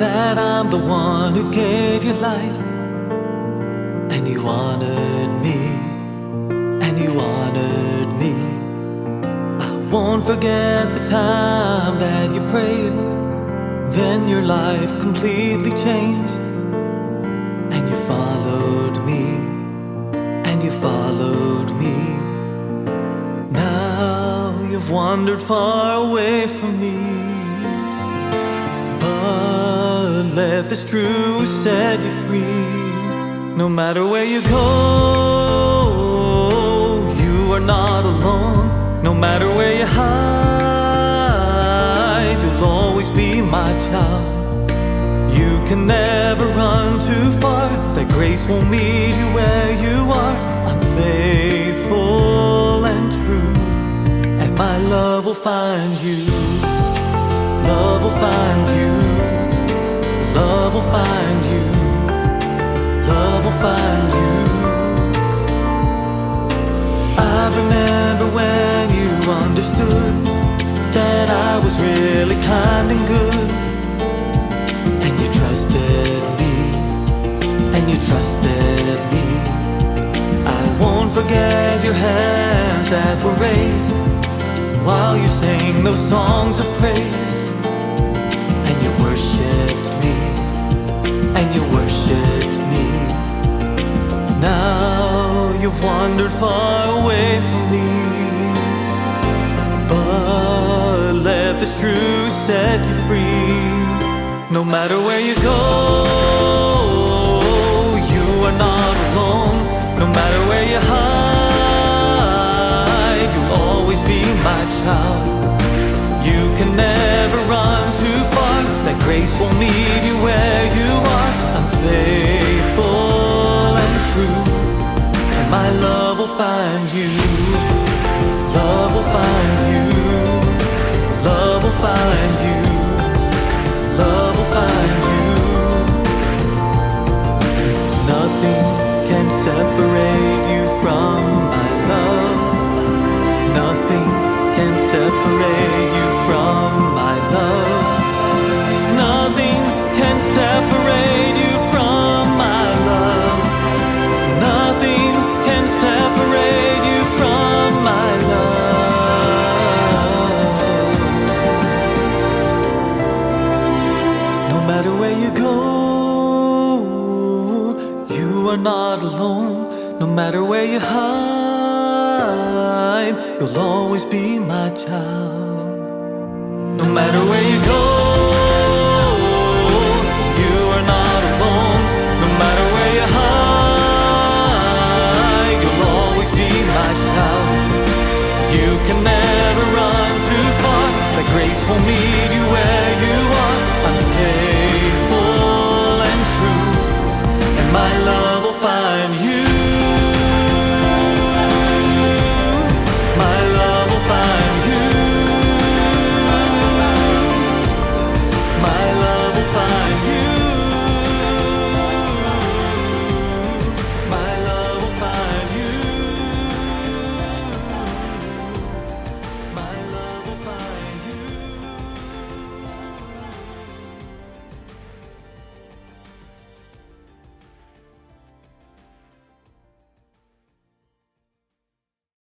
that I'm the one who gave you life, and you honored me, and you honored me. I won't forget the time that you prayed, then your life completely changed, and you followed me, and you followed me. Now you've wandered far away from me, but let this truth set you free. No matter where you go, you are not alone. No matter where you hide, you'll always be my child. You can never run too far. That grace won't meet you where you are. I'm faithful and true, and my love will find you. Love will find you. Love will find you. Love will find you. I remember when you understood that I was really kind and good, and you trusted me, and you trusted me. I won't forget your hands that were raised while you sang those songs of praise, and you worshiped me, and you worshiped me. Now you've wandered far away from me, but let this truth set you free. No matter where you go, you are not alone. No matter where you hide, you'll always be my child. You can never run too far. That grace will meet you where you are. I'm faithful and true, and my love will find you. Love will find you. Love will find you. Love will find you. Nothing can separate you from my love. Nothing can separate you from my love. Nothing can separate you from my love. Nothing can separate you from my love. No matter where you go, you are not alone. No matter where you hide, you'll always be my child. No matter where you go,